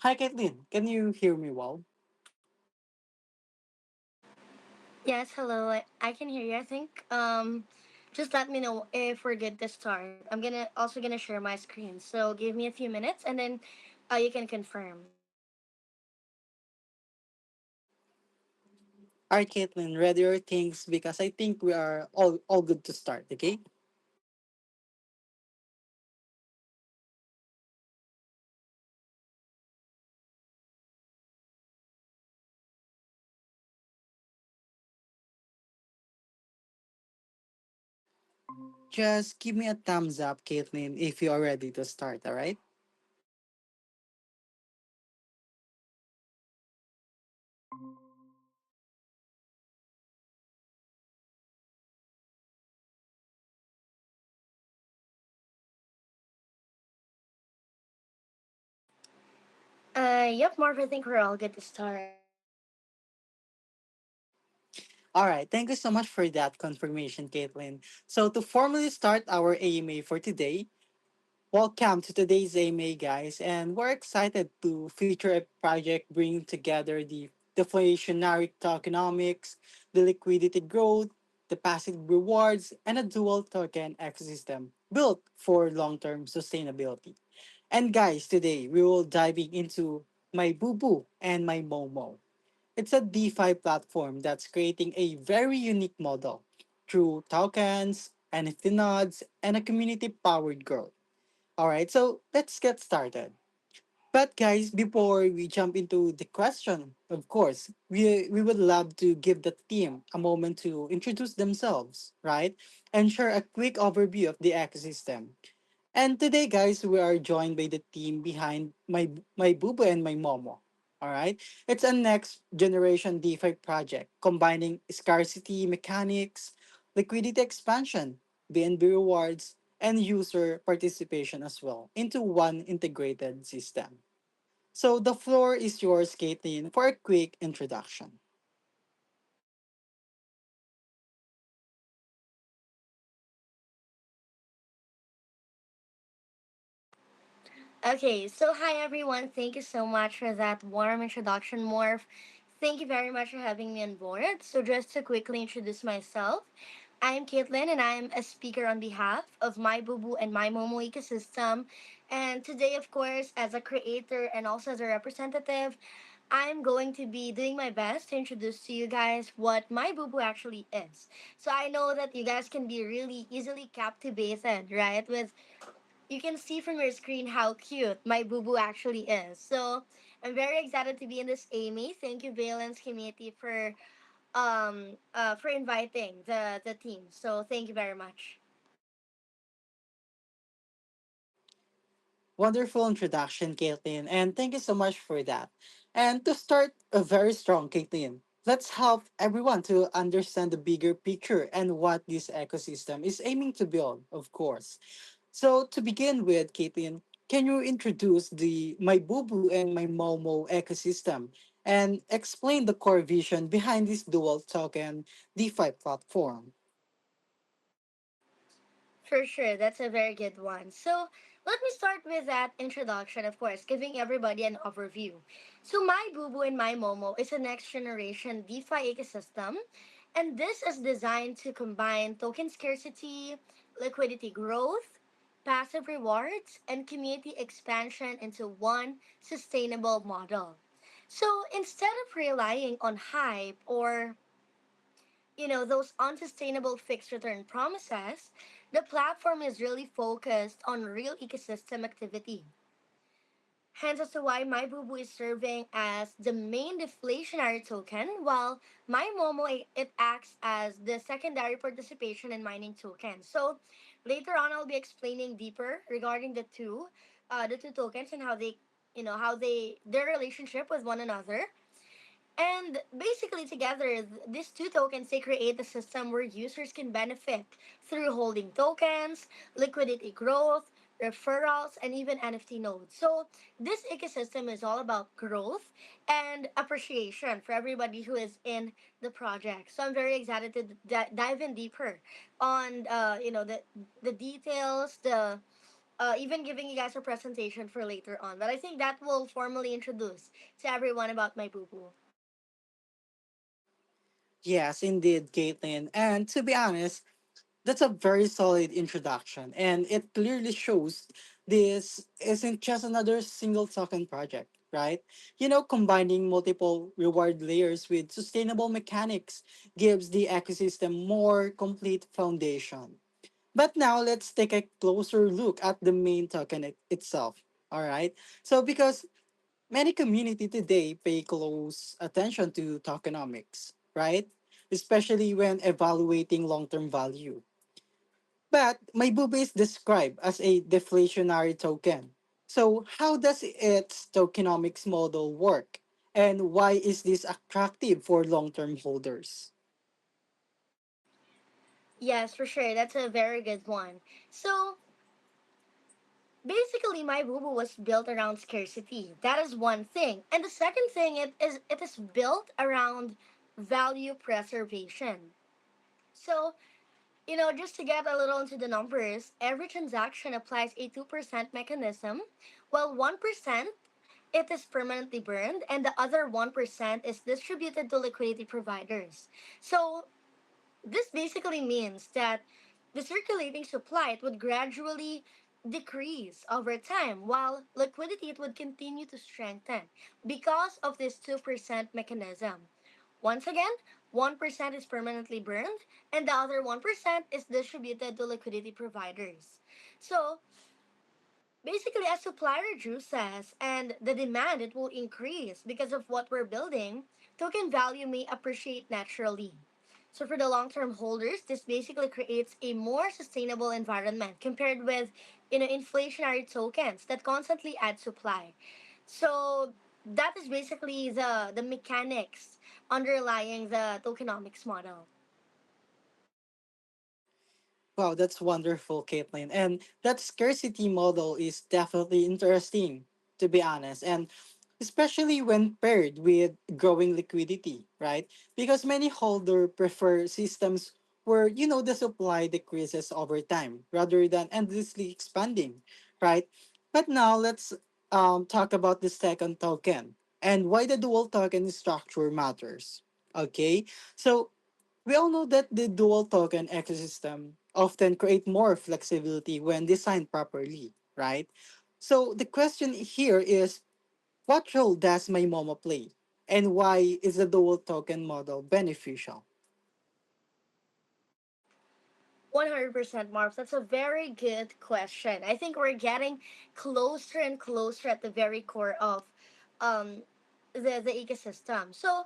Hi, Caitlin. Can you hear me well? Yes, hello. I can hear you. I think just let me know if we're good to start. I'm gonna share my screen. So give me a few minutes and then you can confirm. All right, Caitlin, ready your things because I think we are all good to start, okay? Just give me a thumbs up, Caitlin, if you are ready to start, all right? Yep, Marv, I think we're all good to start. All right, thank you so much for that confirmation, Caitlin. So, to formally start our AMA for today, welcome to today's AMA, guys, and we're excited to feature a project bringing together the deflationary tokenomics, the liquidity growth, the passive rewards, and a dual token ecosystem built for long-term sustainability. And guys, today we will diving into my Boo and my Momo. It's a DeFi platform that's creating a very unique model through tokens, NFT nodes, and a community-powered growth. All right, so let's get started. But guys, before we jump into the question, of course, we would love to give the team a moment to introduce themselves, right? And share a quick overview of the ecosystem. And today, guys, we are joined by the team behind my Bubu and my Momo. All right, it's a next generation DeFi project combining scarcity mechanics, liquidity expansion, BNB rewards, and user participation as well into one integrated system. So the floor is yours, Caitlin, for a quick introduction. Okay, so hi everyone. Thank you so much for that warm introduction, Morph. Thank you very much for having me on board. So just to quickly introduce myself, I'm Caitlin and I'm a speaker on behalf of MyBubu and MyMomo ecosystem. And today, of course, as a creator and also as a representative, I'm going to be doing my best to introduce to you guys what MyBubu actually is. So I know that you guys can be really easily captivated, right, with you can see from your screen how cute my boo boo actually is. So I'm very excited to be in this Amy. Thank you, Valence community, for inviting the team. So thank you very much. Wonderful introduction, Caitlin, and thank you so much for that. And to start a very strong, Caitlin, let's help everyone to understand the bigger picture and what this ecosystem is aiming to build, of course. So to begin with, Caitlin, can you introduce the My Bubu and My Momo ecosystem and explain the core vision behind this dual token DeFi platform? For sure, that's a very good one. So let me start with that introduction, of course, giving everybody an overview. So my Boo Boo and my Momo is a next generation DeFi ecosystem, and this is designed to combine token scarcity, liquidity growth, passive rewards, and community expansion into one sustainable model. So instead of relying on hype or those unsustainable fixed return promises, the platform is really focused on real ecosystem activity. Hence as to why MyBubu is serving as the main deflationary token, while MyMomo it acts as the secondary participation in mining token. So later on, I'll be explaining deeper regarding the two tokens and how they their relationship with one another. And basically, together, these two tokens they create a system where users can benefit through holding tokens, liquidity growth, referrals, and even NFT nodes. So this ecosystem is all about growth and appreciation for everybody who is in the project. So I'm very excited to dive in deeper on the details, even giving you guys a presentation for later on. But I think that will formally introduce to everyone about my boo boo. Yes, indeed, Caitlin. And to be honest, that's a very solid introduction. And it clearly shows this isn't just another single token project, right? Combining multiple reward layers with sustainable mechanics gives the ecosystem more complete foundation. But now let's take a closer look at the main token itself. All right. So because many community today pay close attention to tokenomics, right? Especially when evaluating long-term value. But my MyBubu is described as a deflationary token. So how does its tokenomics model work? And why is this attractive for long-term holders? Yes, for sure. That's a very good one. So basically, my boo boo was built around scarcity. That is one thing. And the second thing it is built around value preservation. So, just to get a little into the numbers, every transaction applies a 2% mechanism, while 1% it is permanently burned and the other 1% is distributed to liquidity providers. So, this basically means that the circulating supply it would gradually decrease over time while liquidity it would continue to strengthen because of this 2% mechanism. Once again, 1% is permanently burned and the other 1% is distributed to liquidity providers. So, basically, as supply reduces and the demand it will increase because of what we're building, token value may appreciate naturally. So for the long-term holders, this basically creates a more sustainable environment compared with inflationary tokens that constantly add supply. So that is basically the mechanics underlying the tokenomics model. Wow, that's wonderful, Caitlin. And that scarcity model is definitely interesting, to be honest. And especially when paired with growing liquidity, right? Because many holders prefer systems where, the supply decreases over time rather than endlessly expanding, right? But now let's talk about the second token and why the dual token structure matters. Okay, so we all know that the dual token ecosystem often create more flexibility when designed properly, right? So the question here is, what role does my Momo play? And why is the dual token model beneficial? 100% Marv. That's a very good question. I think we're getting closer and closer at the very core of um, the ecosystem. So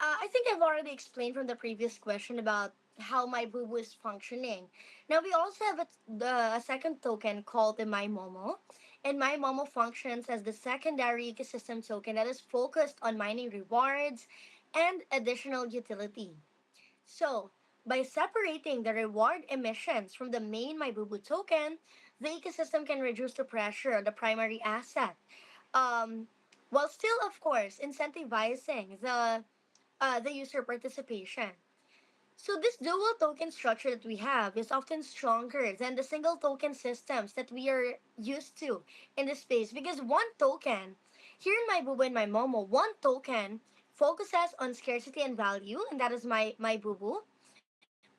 I think I've already explained from the previous question about how my boo boo is functioning. Now we also have a second token called the My Momo, and My Momo functions as the secondary ecosystem token that is focused on mining rewards and additional utility. So, by separating the reward emissions from the main MyBubu token, the ecosystem can reduce the pressure on the primary asset, um, while still, of course, incentivizing the user participation. So this dual token structure that we have is often stronger than the single token systems that we are used to in this space because one token, here in my Bubu and my Momo, one token focuses on scarcity and value, and that is my Bubu,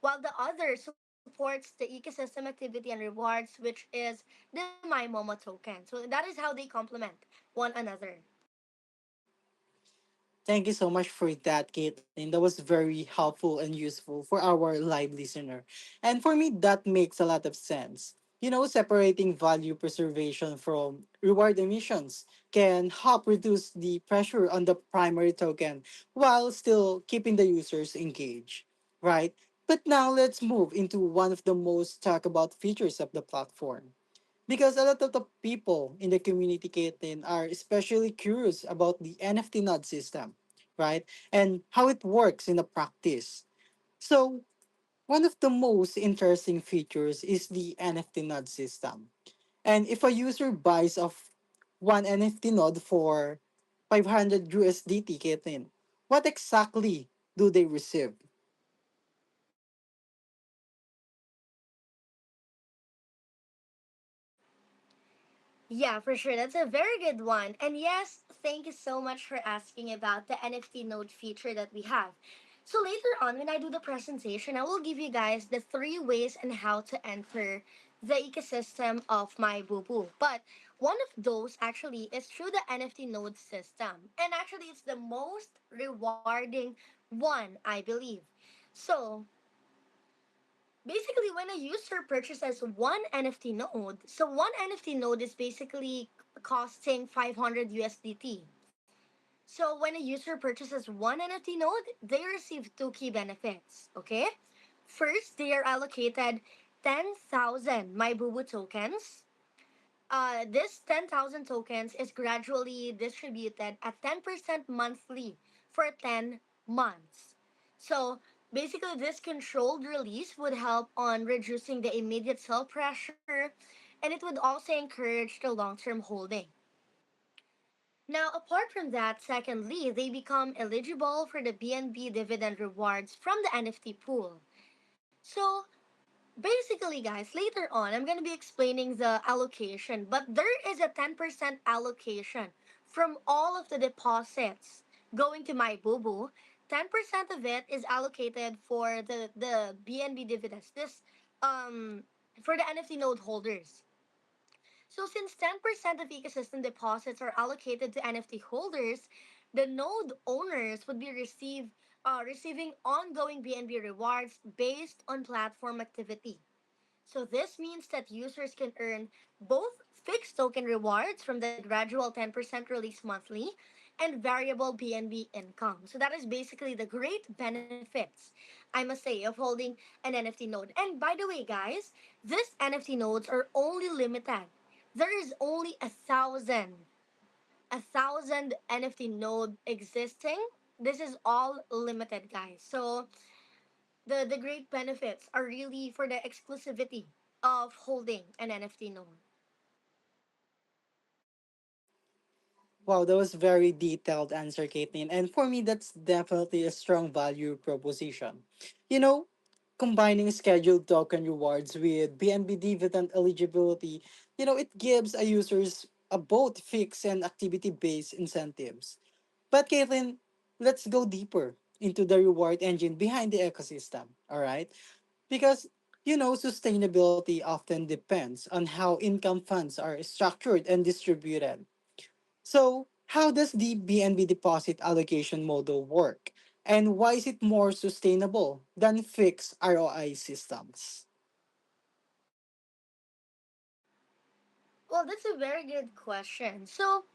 while the other supports the ecosystem activity and rewards, which is the my Momo token. So that is how they complement one another. Thank you so much for that, Caitlin. That was very helpful and useful for our live listener. And for me, that makes a lot of sense. Separating value preservation from reward emissions can help reduce the pressure on the primary token while still keeping the users engaged, right? But now let's move into one of the most talked about features of the platform because a lot of the people in the community, Caitlin, are especially curious about the NFT node system, right? And how it works in the practice. So one of the most interesting features is the NFT node system. And if a user buys of one NFT node for 500 USDT, Caitlin, what exactly do they receive? Yeah, for sure. That's a very good one. And yes, thank you so much for asking about the NFT node feature that we have. So later on, when I do the presentation, I will give you guys the three ways and how to enter the ecosystem of my boo boo. But one of those actually is through the NFT node system. And actually, it's the most rewarding one, I believe. So basically, when a user purchases one NFT node, so one NFT node is basically costing 500 USDT. So when a user purchases one NFT node, they receive two key benefits. Okay, first they are allocated 10,000 MyBubu tokens. This 10,000 tokens is gradually distributed at 10% monthly for 10 months. So basically, this controlled release would help on reducing the immediate sell pressure, and it would also encourage the long term holding. Now, apart from that, secondly, they become eligible for the BNB dividend rewards from the NFT pool. So, basically, guys, later on, I'm going to be explaining the allocation, but there is a 10% allocation from all of the deposits going to my boo boo. 10% of it is allocated for the BNB dividends. This um for the NFT node holders. So since 10% of ecosystem deposits are allocated to NFT holders, the node owners would be receiving ongoing BNB rewards based on platform activity. So this means that users can earn both fixed token rewards from the gradual 10% release monthly and variable BNB income. So that is basically the great benefits, I must say, of holding an NFT node. And by the way, guys, these NFT nodes are only limited. There is only a thousand NFT node existing. This is all limited, guys. So the great benefits are really for the exclusivity of holding an NFT node. Wow, that was very detailed answer, Caitlin. And for me, that's definitely a strong value proposition. You know, combining scheduled token rewards with BNB dividend eligibility, it gives a users a both fixed and activity-based incentives. But Caitlin, let's go deeper into the reward engine behind the ecosystem, all right? Because sustainability often depends on how income funds are structured and distributed. So, how does the BNB deposit allocation model work? And why is it more sustainable than fixed ROI systems? Well, that's a very good question. So,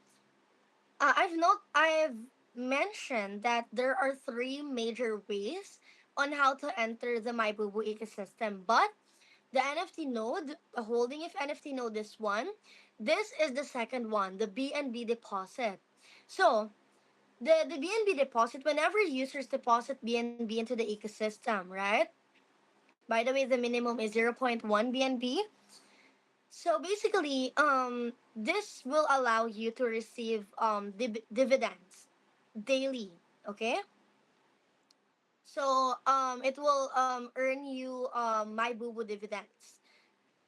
I've mentioned that there are three major ways on how to enter the MyBubu ecosystem, but the NFT node, the holding of NFT node is one. This is the second one, the BNB deposit. So, the BNB deposit, whenever users deposit BNB into the ecosystem, right? By the way, the minimum is zero point 0.1 BNB. So basically, this will allow you to receive dividends daily. Okay, so it will earn you my boo boo dividends.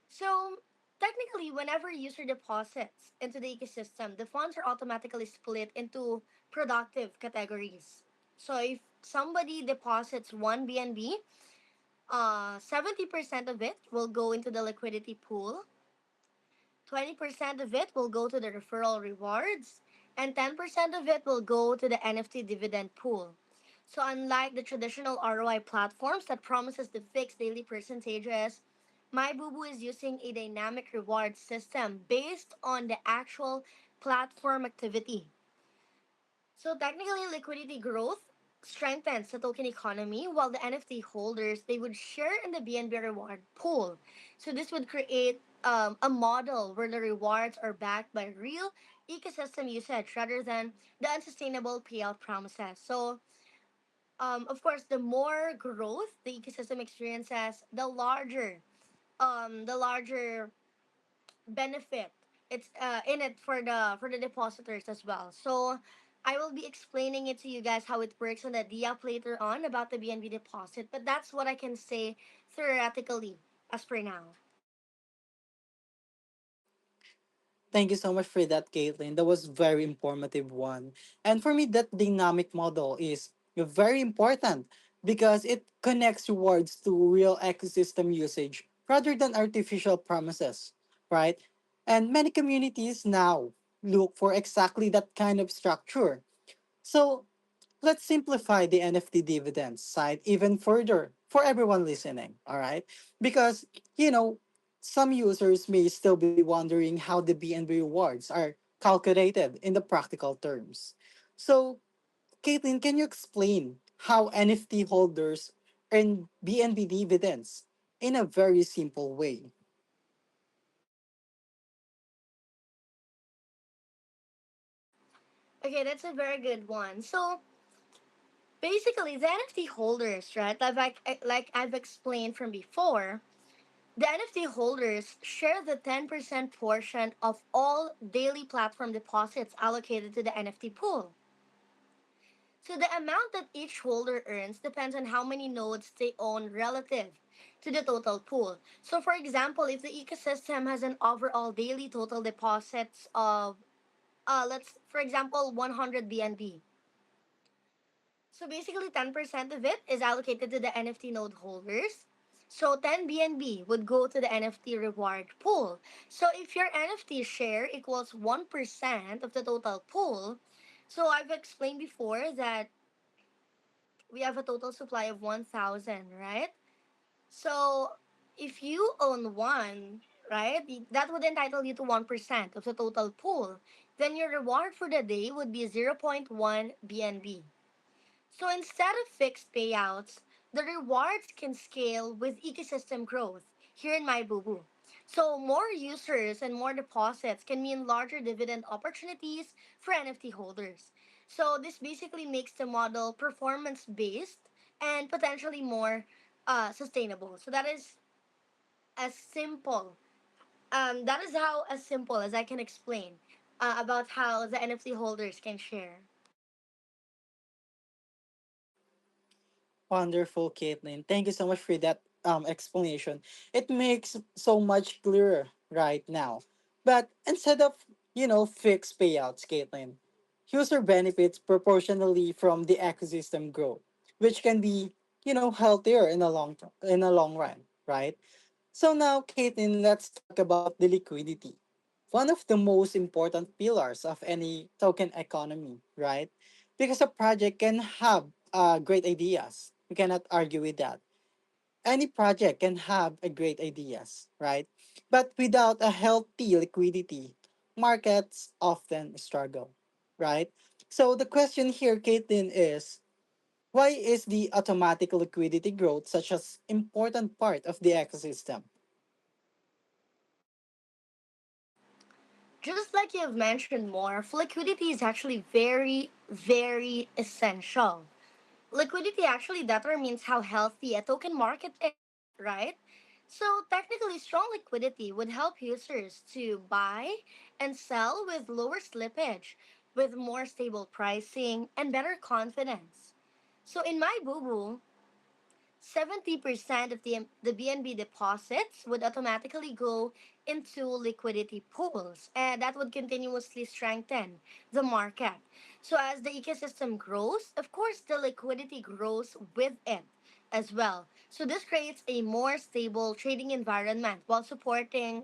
So technically, whenever a user deposits into the ecosystem, the funds are automatically split into productive categories. So if somebody deposits one BNB, 70% of it will go into the liquidity pool, 20% of it will go to the referral rewards, and 10% of it will go to the NFT dividend pool. So unlike the traditional ROI platforms that promises the fixed daily percentages, MyBubu is using a dynamic reward system based on the actual platform activity. So technically, liquidity growth strengthens the token economy, while the NFT holders they would share in the BNB reward pool. So this would create a model where the rewards are backed by real ecosystem usage rather than the unsustainable payout promises. So of course, the more growth the ecosystem experiences, the larger benefit it's in it for the depositors as well. So I will be explaining it to you guys how it works on the DApp later on about the BNB deposit, but that's what I can say theoretically as per now. Thank you so much for that, Caitlin. That was very informative one. And for me, that dynamic model is very important because it connects rewards to real ecosystem usage rather than artificial promises, right? And many communities now look for exactly that kind of structure. So let's simplify the NFT dividends side even further for everyone listening, all right? Because, you know, some users may still be wondering how the BNB rewards are calculated in the practical terms. So, Caitlin, can you explain how NFT holders earn BNB dividends in a very simple way? Okay, that's a very good one. So basically, the NFT holders, right? Like I've explained from before, the NFT holders share the 10% portion of all daily platform deposits allocated to the NFT pool. So the amount that each holder earns depends on how many nodes they own relative to the total pool. So for example, if the ecosystem has an overall daily total deposits of let's for example 100 BNB. So basically 10% of it is allocated to the NFT node holders. So 10 BNB would go to the NFT reward pool. So if your NFT share equals 1% of the total pool, so I've explained before that we have a total supply of 1,000, right? So if you own one, right, that would entitle you to 1% of the total pool. Then your reward for the day would be zero point 0.1 BNB. So instead of fixed payouts, the rewards can scale with ecosystem growth here in MyBubu. So more users and more deposits can mean larger dividend opportunities for NFT holders. So this basically makes the model performance based and potentially more sustainable. So that is as simple. That is how as simple as I can explain about how the NFT holders can share. Wonderful, Caitlin. Thank you so much for that explanation. It makes so much clearer right now. But instead of, fixed payouts, Caitlin, user benefits proportionally from the ecosystem growth, which can be, healthier in a long run, right? So now, Caitlin, let's talk about the liquidity. One of the most important pillars of any token economy, right? Because a project can have great ideas. We cannot argue with that. Any project can have a great ideas, right? But without a healthy liquidity, markets often struggle, right? So the question here, Caitlin, is why is the automatic liquidity growth such as important part of the ecosystem? Just like you've mentioned more, liquidity is actually very, very essential. Liquidity actually determines how healthy a token market is, right? So technically, strong liquidity would help users to buy and sell with lower slippage, with more stable pricing and better confidence. So in my boo boo, 70% of the BNB deposits would automatically go into liquidity pools, and that would continuously strengthen the market. So, as the ecosystem grows, of course, the liquidity grows with it as well. So, this creates a more stable trading environment while supporting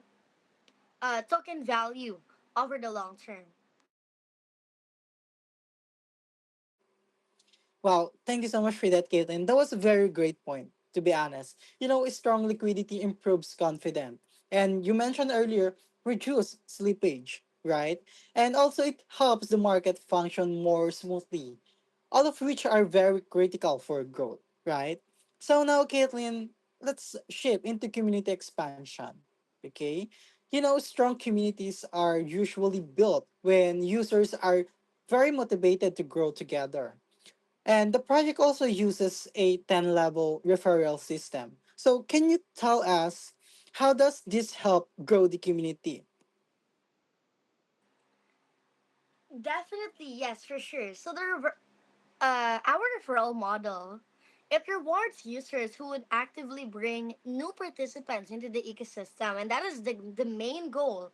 token value over the long term. Wow, thank you so much for that, Caitlin. That was a very great point, to be honest. Strong liquidity improves confidence. And you mentioned earlier, reduce slippage, right? And also it helps the market function more smoothly, all of which are very critical for growth, right? So now, Caitlin, let's shift into community expansion, okay? Strong communities are usually built when users are very motivated to grow together, and the project also uses a 10 level referral system. So can you tell us how does this help grow the community? Definitely, yes, for sure. So our referral model, it rewards users who would actively bring new participants into the ecosystem, and that is the main goal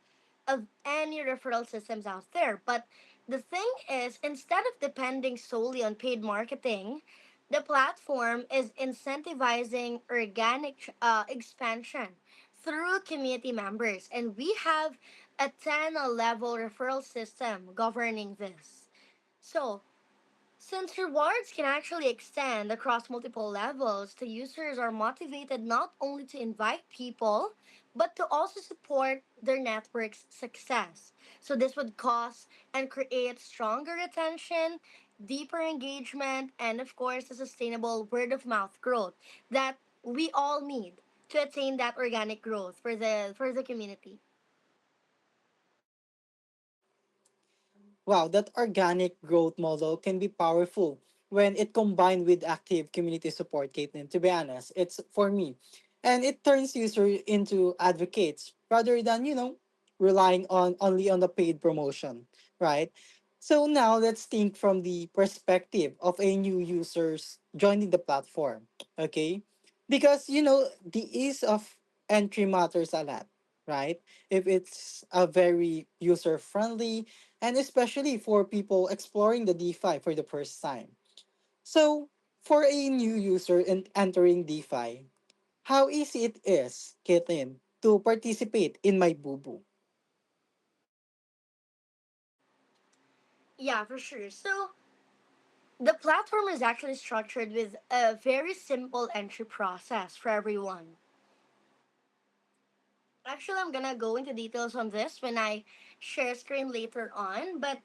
of any referral systems out there. But the thing is, instead of depending solely on paid marketing, the platform is incentivizing organic expansion through community members. And we have a 10 level referral system governing this. So, since rewards can actually extend across multiple levels, the users are motivated not only to invite people, but to also support their network's success. So, this would cause and create stronger retention, deeper engagement, and of course, a sustainable word of mouth growth that we all need to attain that organic growth for the community. Wow, that organic growth model can be powerful when it combined with active community support, Caitlin. To be honest, it's for me. And it turns users into advocates rather than, relying on only on the paid promotion, right? So now let's think from the perspective of a new users joining the platform, okay? Because the ease of entry matters a lot, right? If it's a very user friendly and especially for people exploring the DeFi for the first time. So, for a new user entering DeFi, how easy it is, Caitlin, to participate in my Bubu? Yeah, for sure. So, the platform is actually structured with a very simple entry process for everyone. Actually, I'm gonna go into details on this when I share screen later on, but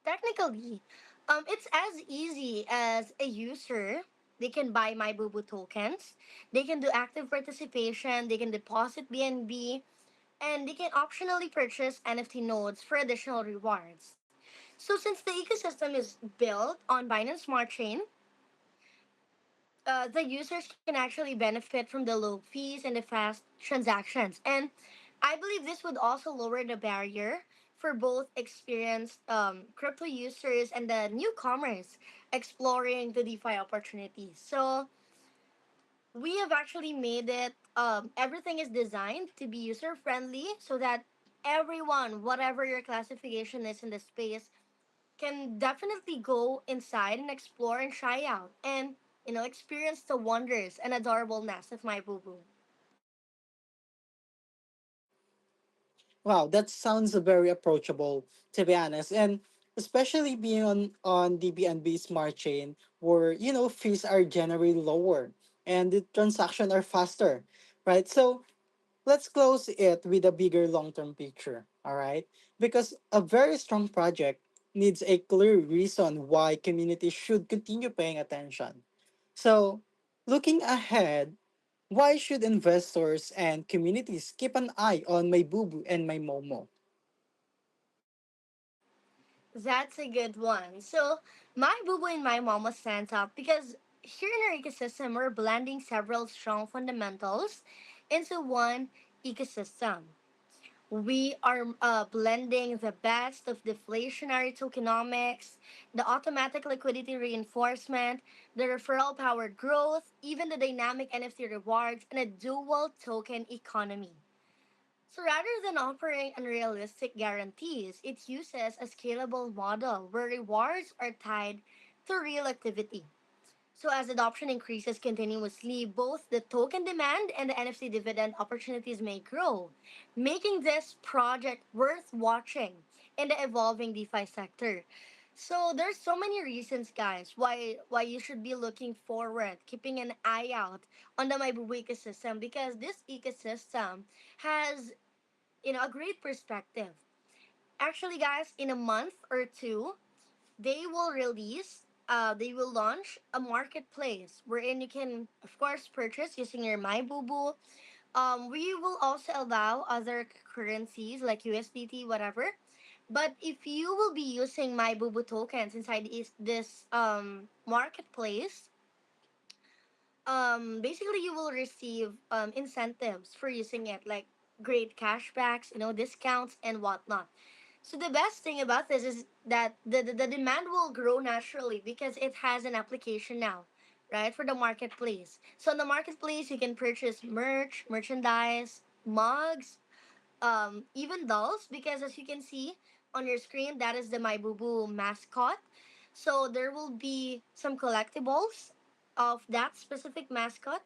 technically, it's as easy as a user. They can buy MyBubu tokens, they can do active participation, they can deposit BNB, and they can optionally purchase NFT nodes for additional rewards. So, since the ecosystem is built on Binance Smart Chain, the users can actually benefit from the low fees and the fast transactions. And I believe this would also lower the barrier for both experienced crypto users and the newcomers exploring the DeFi opportunities. So we have actually made it, everything is designed to be user friendly so that everyone, whatever your classification is in the space, can definitely go inside and explore and try out and experience the wonders and adorableness of my boo boo. Wow, that sounds very approachable, to be honest. And especially being on the BNB smart chain where, fees are generally lower and the transactions are faster, right? So let's close it with a bigger long-term picture, all right? Because a very strong project needs a clear reason why communities should continue paying attention. So, looking ahead, why should investors and communities keep an eye on my boo boo and my momo? That's a good one. So my boo boo and my mama stands out because here in our ecosystem we're blending several strong fundamentals into one ecosystem. We are blending the best of deflationary tokenomics, the automatic liquidity reinforcement, the referral powered growth, even the dynamic NFT rewards, and a dual token economy. So rather than offering unrealistic guarantees, it uses a scalable model where rewards are tied to real activity. So as adoption increases continuously, both the token demand and the NFC dividend opportunities may grow, making this project worth watching in the evolving DeFi sector. So there's so many reasons, guys, why you should be looking forward, keeping an eye out on the MyBubu ecosystem because this ecosystem has a great perspective. Actually, guys, in a month or two, they will launch a marketplace wherein you can, of course, purchase using your MyBubu. We will also allow other currencies like USDT, whatever. But if you will be using MyBubu tokens inside this marketplace, basically you will receive incentives for using it, like great cashbacks, discounts and whatnot. So the best thing about this is that the demand will grow naturally because it has an application now, right, for the marketplace. So on the marketplace, you can purchase merchandise, mugs, even dolls, because as you can see on your screen, that is the MyBubu mascot. So there will be some collectibles of that specific mascot.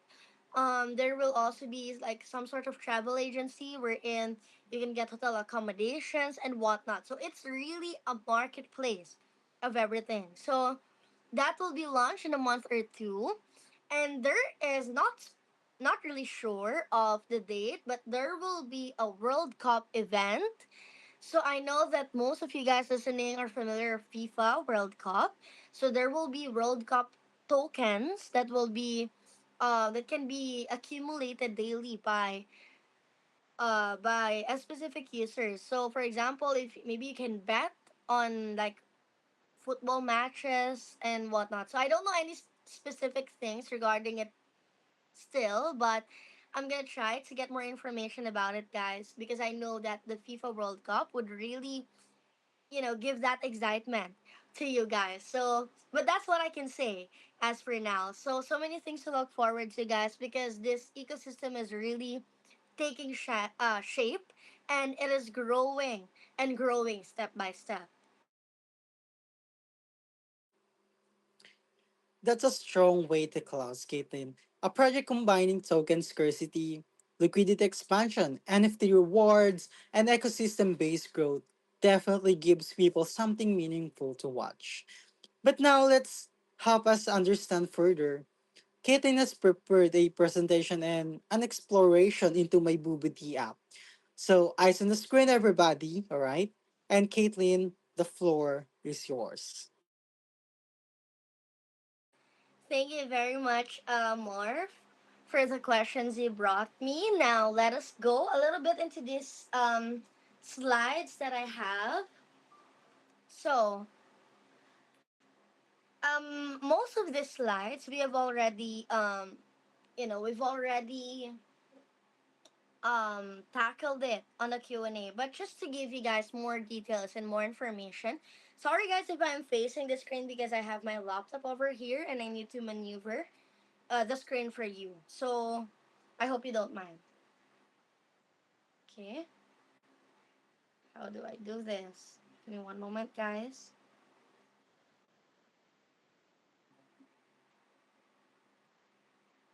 There will also be like some sort of travel agency wherein you can get hotel accommodations and whatnot. So it's really a marketplace of everything. So that will be launched in a month or two, and there is not really sure of the date, but there will be a World Cup event. So I know that most of you guys listening are familiar with FIFA World Cup. So there will be World Cup tokens that will be that can be accumulated daily by a specific user. So for example, if maybe you can bet on like football matches and whatnot. So I don't know any specific things regarding it still, but I'm gonna try to get more information about it, guys, because I know that the FIFA World Cup would really, give that excitement to you guys. So, but that's what I can say as for now. So many things to look forward to, guys, because this ecosystem is really taking shape, and it is growing and growing step by step. That's a strong way to close, Caitlin. A project combining token scarcity, liquidity expansion, NFT rewards, and ecosystem based growth definitely gives people something meaningful to watch. But now let's help us understand further. Caitlin has prepared a presentation and an exploration into my BuBD app. So, eyes on the screen, everybody, all right? And Caitlin, the floor is yours. Thank you very much, Marv, for the questions you brought me. Now, let us go a little bit into these slides that I have. So, most of these slides we have already, we've already tackled it on the Q&A. But just to give you guys more details and more information, sorry guys if I'm facing the screen because I have my laptop over here and I need to maneuver the screen for you. So I hope you don't mind. Okay, how do I do this? Give me one moment, guys.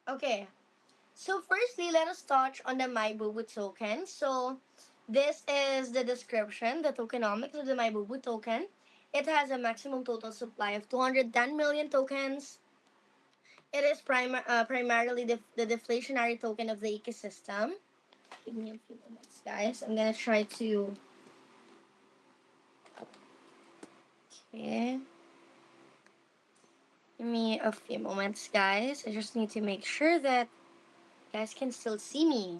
Okay, so firstly, let us touch on the MyBubu token. So this is the description, the tokenomics of the MyBubu token. It has a maximum total supply of 210 million tokens. It is primarily the deflationary token of the ecosystem. Give me a few moments, guys. I'm gonna try to. Okay. Give me a few moments, guys. I just need to make sure that you guys can still see me.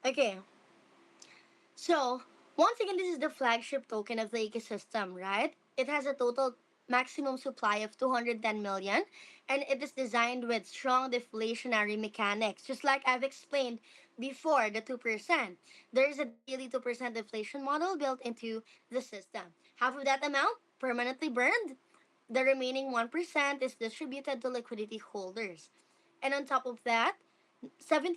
Okay, so once again, this is the flagship token of the ecosystem, right? It has a total maximum supply of 210 million, and it is designed with strong deflationary mechanics. Just like I've explained before, the 2%. There is a daily 2% deflation model built into the system. Half of that amount permanently burned. The remaining 1% is distributed to liquidity holders. And on top of that, 70%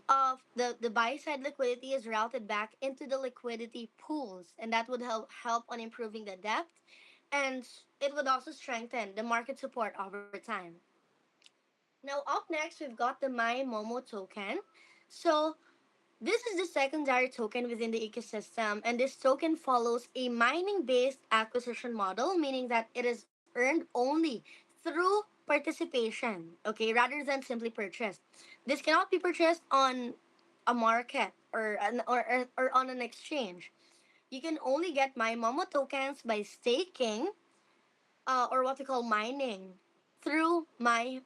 of the buy side liquidity is routed back into the liquidity pools, and that would help on improving the depth, and it would also strengthen the market support over time. Now up next we've got the My Momo token. So this is the secondary token within the ecosystem, and this token follows a mining based acquisition model, meaning that it is earned only through participation, okay, rather than simply purchased. This cannot be purchased on a market or on an exchange. You can only get My Momo tokens by staking or what we call mining through My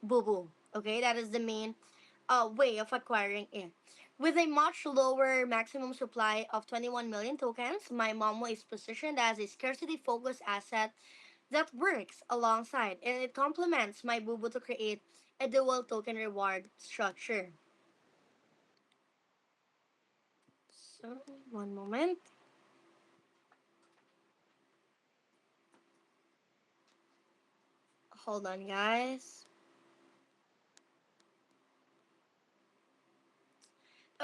Bubu. Okay, that is the main way of acquiring it. With a much lower maximum supply of 21 million tokens, My Momo is positioned as a scarcity focused asset that works alongside and it complements My Bubu to create a dual token reward structure. So, one moment. Hold on, guys.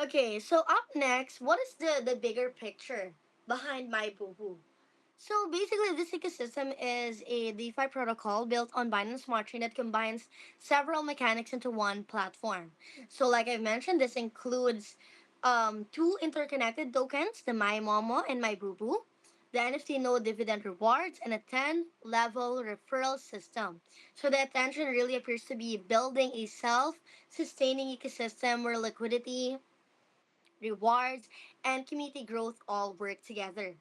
Okay, so up next, what is the bigger picture behind my boo? So basically, this ecosystem is a DeFi protocol built on Binance Smart Chain that combines several mechanics into one platform. So, like I mentioned, this includes two interconnected tokens, the MyMomo and MyBubu, the NFT node dividend rewards, and a 10 level referral system. So, the attention really appears to be building a self sustaining ecosystem where liquidity, rewards, and community growth all work together.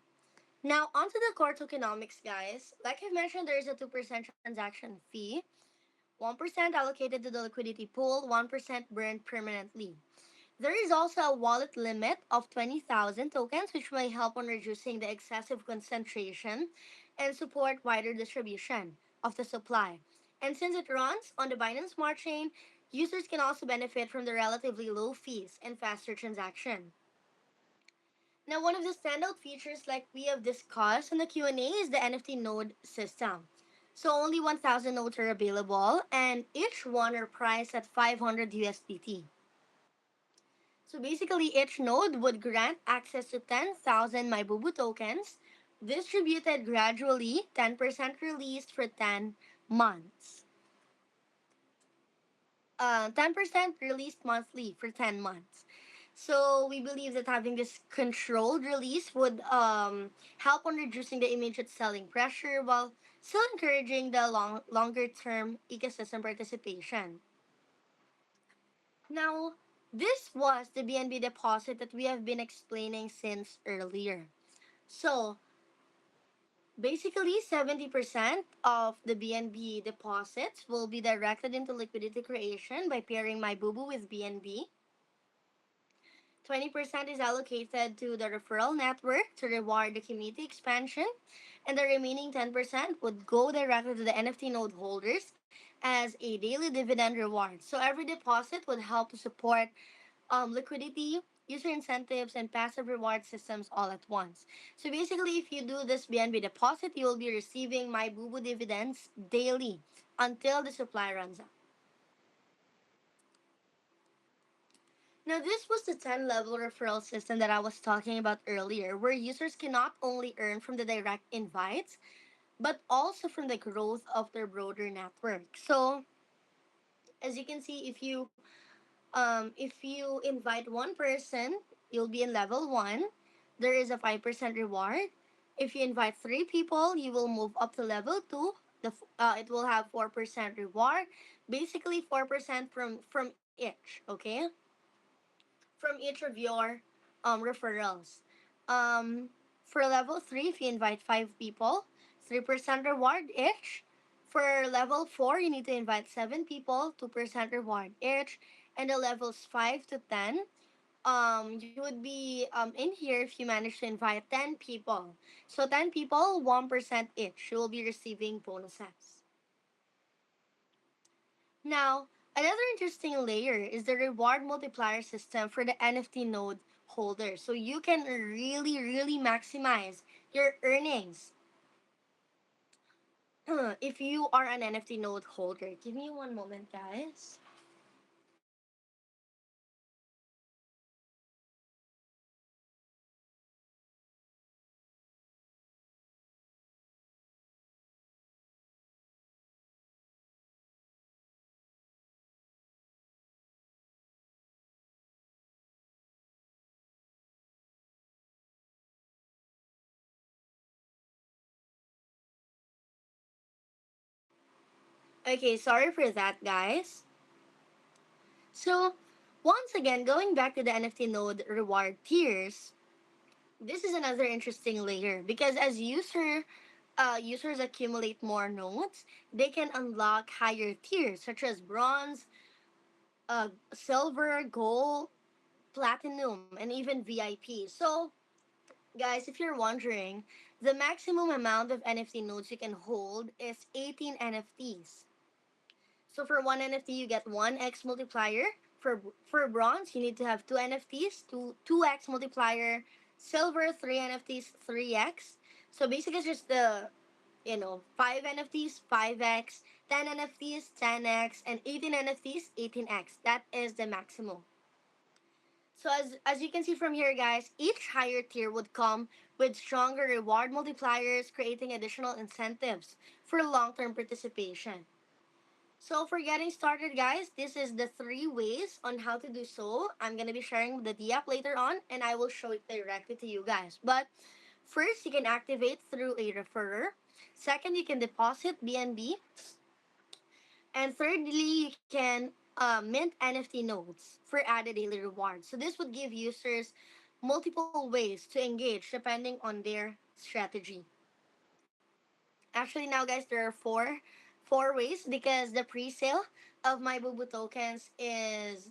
Now, onto the core tokenomics, guys. Like I've mentioned, there is a 2% transaction fee, 1% allocated to the liquidity pool, 1% burned permanently. There is also a wallet limit of 20,000 tokens, which may help on reducing the excessive concentration and support wider distribution of the supply. And since it runs on the Binance Smart Chain, users can also benefit from the relatively low fees and faster transaction. Now, one of the standout features, like we have discussed in the Q&A, is the NFT node system. So only 1,000 nodes are available, and each one are priced at 500 USDT. So basically, each node would grant access to 10,000 MyBubu tokens, distributed gradually, 10% released for 10 months. 10% released monthly for 10 months. So we believe that having this controlled release would help on reducing the immediate selling pressure while still encouraging the longer term ecosystem participation. Now, this was the BNB deposit that we have been explaining since earlier. So basically, 70% of the BNB deposits will be directed into liquidity creation by pairing MyBubu with BNB. 20% is allocated to the referral network to reward the community expansion, and the remaining 10% would go directly to the NFT node holders as a daily dividend reward. So every deposit would help to support liquidity, user incentives, and passive reward systems all at once. So basically, if you do this BNB deposit, you will be receiving my Bubu dividends daily until the supply runs out. Now, this was the 10 level referral system that I was talking about earlier, where users can not only earn from the direct invites, but also from the growth of their broader network. So, as you can see, if you invite one person, you'll be in level one. There is a 5% reward. If you invite three people, you will move up to level two. It will have 4% reward, basically 4% from each. Okay, from each of your referrals. Um, for level 3, if you invite 5 people, 3% reward each. For level 4, you need to invite 7 people, 2% reward each. And the levels 5 to 10, you would be in here if you manage to invite 10 people. So 10 people, 1% each. You will be receiving bonuses. Now, another interesting layer is the reward multiplier system for the NFT node holder. So you can really, really maximize your earnings if you are an NFT node holder. Give me one moment, guys. Okay, sorry for that, guys. So, once again, going back to the NFT node reward tiers, this is another interesting layer because as users accumulate more nodes, they can unlock higher tiers such as bronze, silver, gold, platinum, and even VIP. So, guys, if you're wondering, the maximum amount of NFT nodes you can hold is 18 NFTs. So for one NFT, you get 1x multiplier. For bronze, you need to have two NFTs, 2x multiplier. Silver, three NFTs, 3x. So basically, it's just the five NFTs, 5x. 10 NFTs, 10x, and 18 NFTs, 18x. That is the maximum. So as you can see from here, guys, each higher tier would come with stronger reward multipliers, creating additional incentives for long-term participation. So for getting started, guys, this is the three ways on how to do so. I'm gonna be sharing the D app later on, and I will show it directly to you guys. But first, you can activate through a referrer. Second, you can deposit BNB, and thirdly, you can mint NFT nodes for added daily rewards. So this would give users multiple ways to engage depending on their strategy. Actually, now guys, there are four ways because the pre-sale of my Bubu tokens is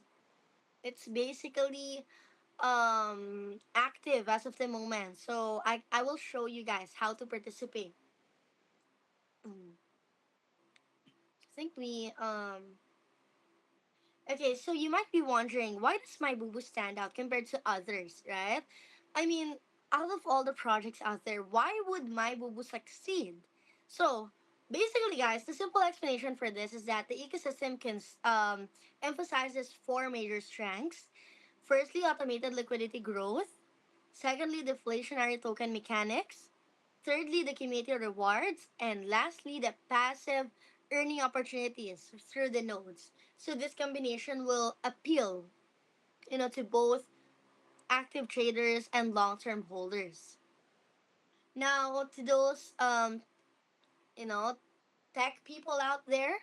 it's basically active as of the moment. So I will show you guys how to participate. I think we Okay, so you might be wondering, why does my Bubu stand out compared to others, right? I mean, out of all the projects out there, why would my Bubu succeed? So, basically, guys, the simple explanation for this is that the ecosystem can emphasizes four major strengths. Firstly, automated liquidity growth. Secondly, deflationary token mechanics. Thirdly, the community rewards. And lastly, the passive earning opportunities through the nodes. So this combination will appeal, to both active traders and long-term holders. Now, to those you know, tech people out there.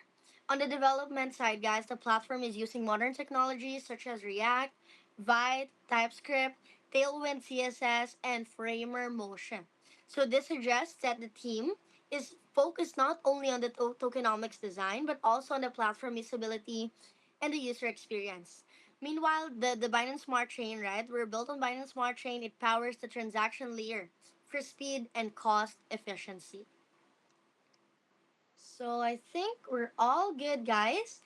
On the development side, guys, the platform is using modern technologies such as React, Vite, TypeScript, Tailwind CSS, and Framer Motion. So this suggests that the team is focused not only on the tokenomics design, but also on the platform usability and the user experience. Meanwhile, the Binance Smart Chain, right? We're built on Binance Smart Chain. It powers the transaction layer for speed and cost efficiency. So I think we're all good, guys.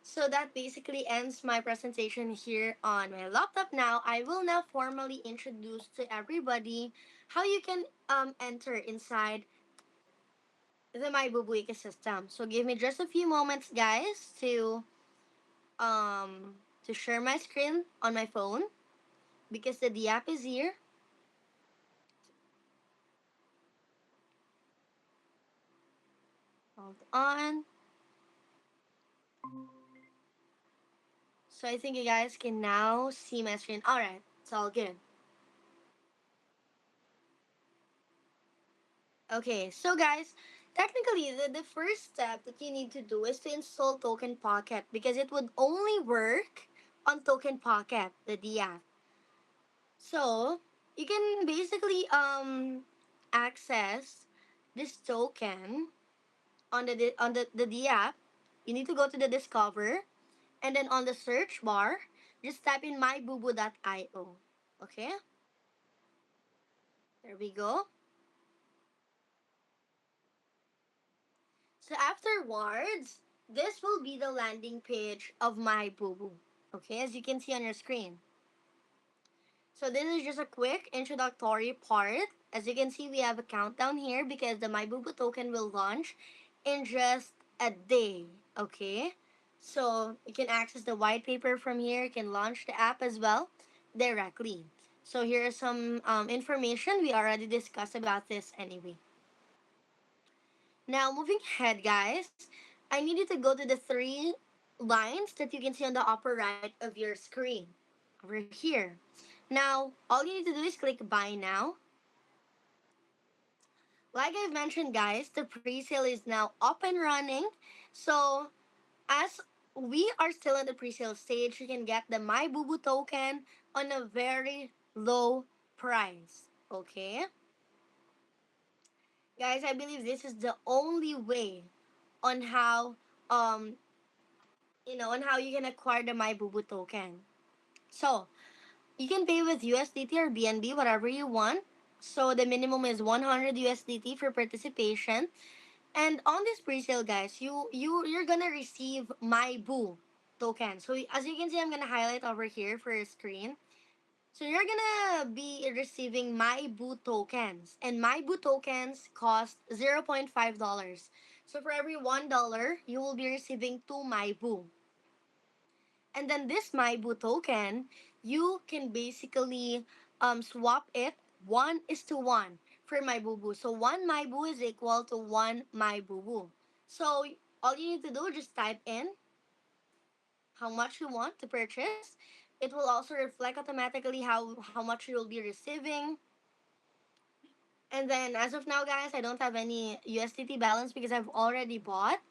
So that basically ends my presentation here on my laptop. Now I will now formally introduce to everybody how you can enter inside the MyBubu ecosystem. So give me just a few moments, guys, to share my screen on my phone because the app is here. Hold on. So I think you guys can now see my screen. All right, it's all good. Okay, so guys, technically, the first step that you need to do is to install Token Pocket because it would only work on Token Pocket, the D app. So you can basically access this token on the D app. You need to go to the Discover, and then on the search bar, just type in mybubu.io. Okay, there we go. So afterwards, this will be the landing page of my boo boo. Okay, as you can see on your screen. So this is just a quick introductory part. As you can see, we have a countdown here because the My Boo Boo token will launch in just a day. Okay, so you can access the white paper from here. You can launch the app as well directly. So here is some information we already discussed about this anyway. Now, moving ahead, guys, I need you to go to the three lines that you can see on the upper right of your screen over here. Now, all you need to do is click Buy Now. Like I've mentioned, guys, the pre sale is now up and running. So, as we are still in the pre sale stage, you can get the My Boo Boo token on a very low price. Okay? Guys, I believe this is the only way on how um on how you can acquire the MyBubu token. So you can pay with USDT or BNB, whatever you want. So the minimum is 100 USDT for participation. And on this pre-sale, guys, you're gonna receive MyBoo token. So as you can see, I'm gonna highlight over here for your screen. So you're gonna be receiving MyBoo tokens, and MyBoo tokens cost $0.5. So for every $1, you will be receiving two MyBu. And then this MyBu token, you can basically swap it 1:1 for MyBubu. So one MyBu is equal to one MyBubu. So all you need to do is just type in how much you want to purchase. It will also reflect automatically how much you'll be receiving. And then as of now, guys, I don't have any USDT balance because I've already bought.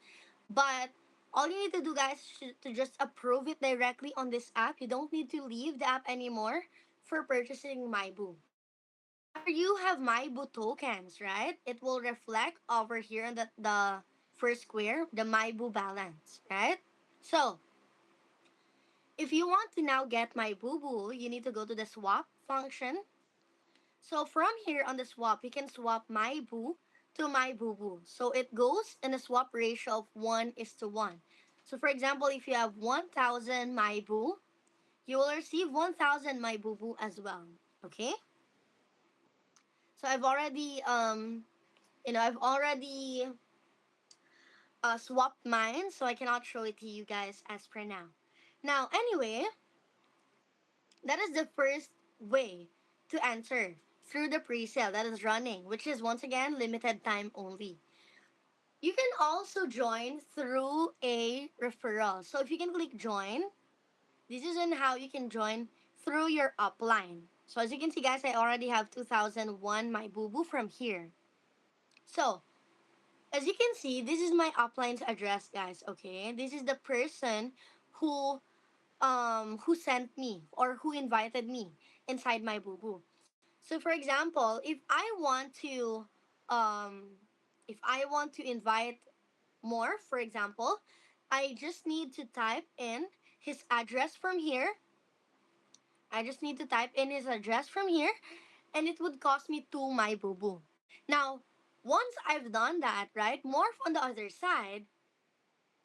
But all you need to do, guys, is to just approve it directly on this app. You don't need to leave the app anymore for purchasing MyBoo. So whenever you have MyBoo tokens, right, it will reflect over here in the first square, the MyBoo balance, right? So if you want to now get MyBoo, you need to go to the swap function. So from here on the swap, you can swap MyBoo to MyBubu. So it goes in a swap ratio of 1:1. So for example, if you have 1,000 MyBoo, you will receive 1,000 MyBubu as well. Okay? So I've already swapped mine, so I cannot show it to you guys as per now. Now, anyway, that is the first way to enter through the pre-sale that is running, which is once again limited time only. You can also join through a referral. So if you can click join, this is on how you can join through your upline. So as you can see, guys, I already have 2001 my boo boo from here. So as you can see, this is my upline's address, guys. Okay, this is the person who sent me or who invited me inside my boo boo. So for example, um if I want to invite more, for example, I just need to type in his address from here. I just need to type in his address from here, and it would cost me two my boo boo. Now, once I've done that, right, Morph on the other side,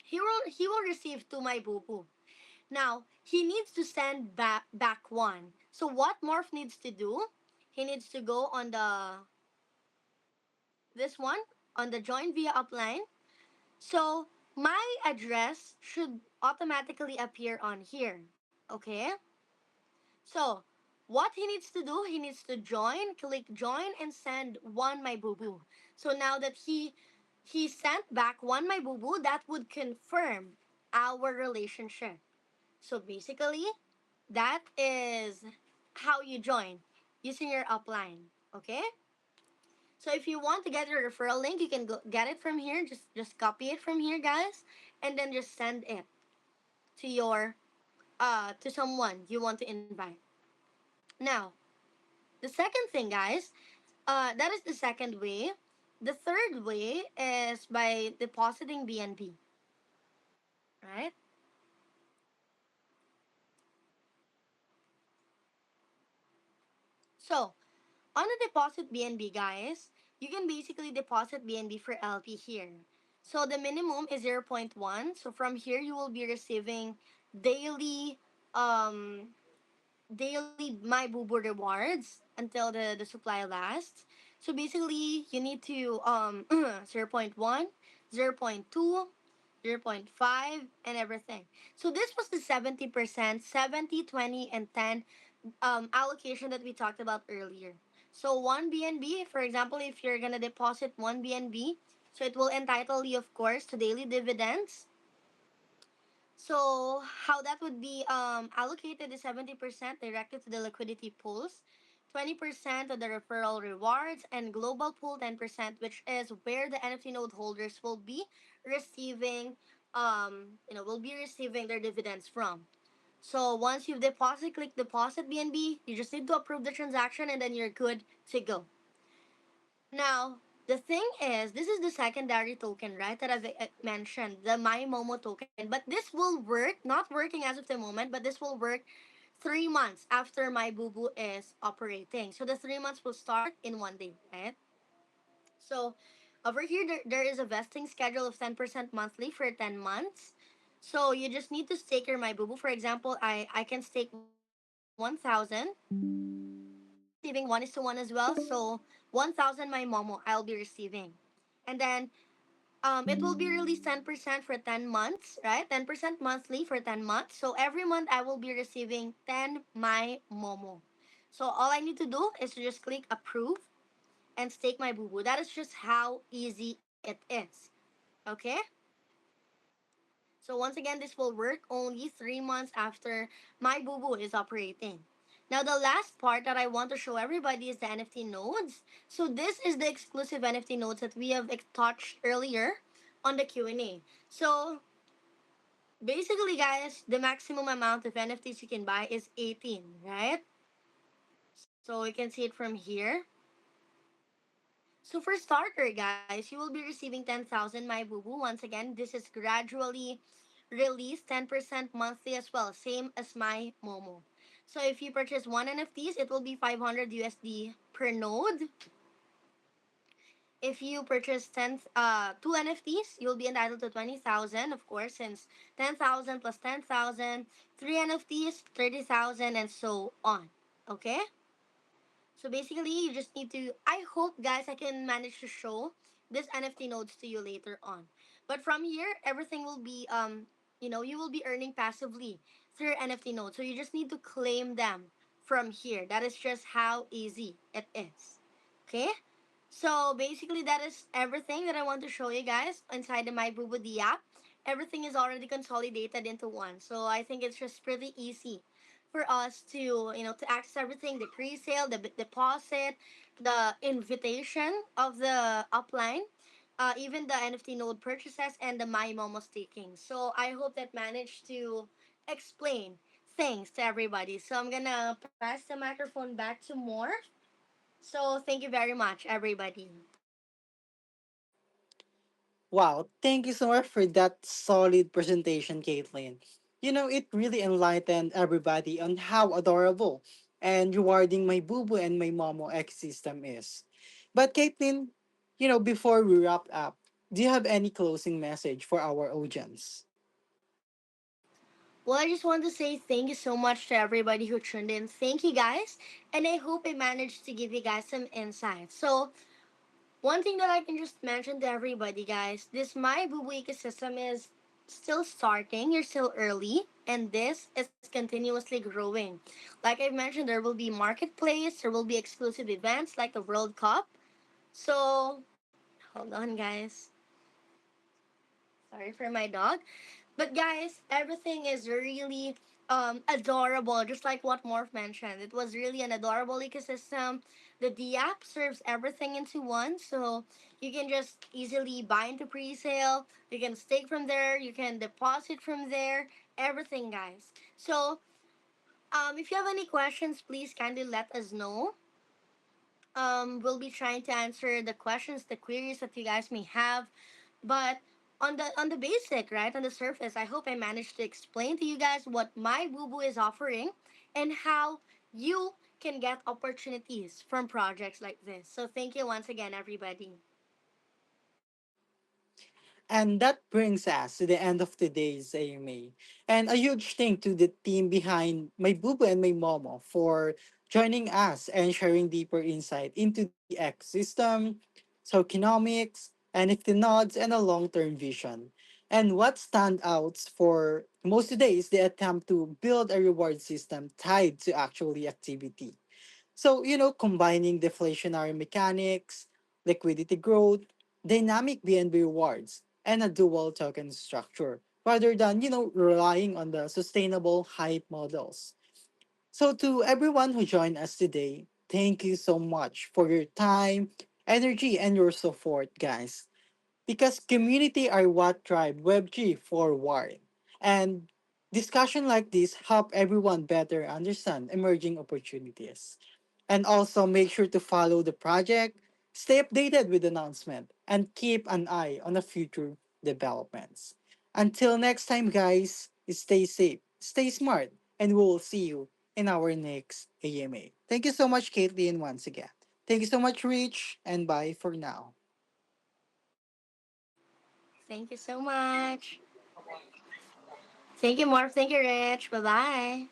he will receive two my boo boo. Now, he needs to send back one. So what Morph needs to do, he needs to go on the this one on the join via upline. So my address should automatically appear on here. Okay? So what he needs to do, he needs to join, click join and send one my boo boo. So now that he sent back one my boo boo, that would confirm our relationship. So basically, that is how you join using your upline. Okay? So if you want to get your referral link, you can go get it from here. Just copy it from here, guys, and then just send it to your to someone you want to invite. Now, the second thing, guys, that is the second way. The third way is by depositing BNB, right? So on the deposit BNB, guys, you can basically deposit BNB for LP here. So the minimum is zero point 0.1. So from here, you will be receiving daily um daily my boo rewards until the supply lasts. So basically, you need to zero point 0.1, 0.2, 0.5, and everything. So this was the 70%, 70, 20, and 10 allocation that we talked about earlier. So one BNB, for example, if you're gonna deposit one BNB, so it will entitle you, of course, to daily dividends. So how that would be allocated is 70% directed to the liquidity pools, 20% to the referral rewards, and global pool 10%, which is where the NFT node holders will be receiving will be receiving their dividends from. So once you've deposit, click deposit BNB. You just need to approve the transaction and then you're good to go. Now, the thing is, this is the secondary token, right, that I've mentioned, the MyMomo token. But this will work, not working as of the moment, but this will work 3 months after MyBubu is operating. So the 3 months will start in one day, right? So over here, there is a vesting schedule of 10% monthly for 10 months. So you just need to stake your MyBubu. For example, I can stake 1,000. I'll be receiving 1:1 as well. So 1,000 my Momo I'll be receiving. And then It will be released 10% for 10 months, right? 10% monthly for 10 months. So every month I will be receiving 10 my Momo. So all I need to do is to just click approve and stake my boo boo. That is just how easy it is. Okay? So once again, this will work only 3 months after my boo boo is operating. Now the last part that I want to show everybody is the NFT nodes. So this is the exclusive NFT nodes that we have touched earlier on the Q&A. So basically guys, the maximum amount of NFTs you can buy is 18, right? So you can see it from here. So for starter, guys, you will be receiving 10,000 My Boo Boo. Once again, this is gradually released 10% monthly as well, same as my Momo. So if you purchase one NFTs, it will be 500 USD per node. If you purchase 2 NFTs, you'll be entitled to 20,000, of course, since 10,000 plus 10,000, 3 NFTs, 30,000, and so on. Okay? So basically, you just need to. I hope, guys, I can manage to show this NFT nodes to you later on. But from here, everything will be you will be earning passively through NFT nodes. So you just need to claim them from here. That is just how easy it is. Okay. So basically, that is everything that I want to show you guys inside the MyBubu app. Everything is already consolidated into one. So I think it's just pretty easy for us to to access everything: the pre-sale, the deposit, the invitation of the upline, even the NFT node purchases, and the My Momo staking. So I hope that managed to explain things to everybody. So I'm gonna pass the microphone back to more. So thank you very much, everybody. Wow, thank you so much for that solid presentation, Caitlin. It really enlightened everybody on how adorable and rewarding my Boo Boo and my Momo ecosystem is. But Caitlin, before we wrap up, do you have any closing message for our audience? Well, I just want to say thank you so much to everybody who tuned in. Thank you guys. And I hope I managed to give you guys some insight. So, one thing that I can just mention to everybody, guys, this My Boo Boo ecosystem is still starting. You're still early, and this is continuously growing. Like I've mentioned, there will be marketplace, there will be exclusive events like the World Cup. So, hold on, guys. Sorry for my dog. But guys, everything is really adorable, just like what Morph mentioned. It was really an adorable ecosystem. The D app serves everything into one, so you can just easily buy into pre-sale. You can stake from there. You can deposit from there. Everything, guys. So, if you have any questions, please kindly let us know. We'll be trying to answer the questions, the queries that you guys may have. But on the basic, right, on the surface, I hope I managed to explain to you guys what my Boo Boo is offering and how you can get opportunities from projects like this. So thank you once again, everybody. And that brings us to the end of today's AMA. And a huge thank to the team behind my Bubu and my Momo for joining us and sharing deeper insight into the ecosystem, tokenomics, NFT nodes, and a long-term vision. And what stands out for most today is the attempt to build a reward system tied to actually activity. So, combining deflationary mechanics, liquidity growth, dynamic BNB rewards, and a dual token structure, rather than, relying on the sustainable hype models. So, to everyone who joined us today, thank you so much for your time, energy, and your support, guys, because community are what drive Web3 forward. And discussion like this help everyone better understand emerging opportunities. And also make sure to follow the project, stay updated with announcement, and keep an eye on the future developments. Until next time, guys, stay safe, stay smart, and we will see you in our next AMA. Thank you so much, Caitlin, once again. Thank you so much, Rich, and bye for now. Thank you so much. Thank you, Morph. Thank you, Rich. Bye bye.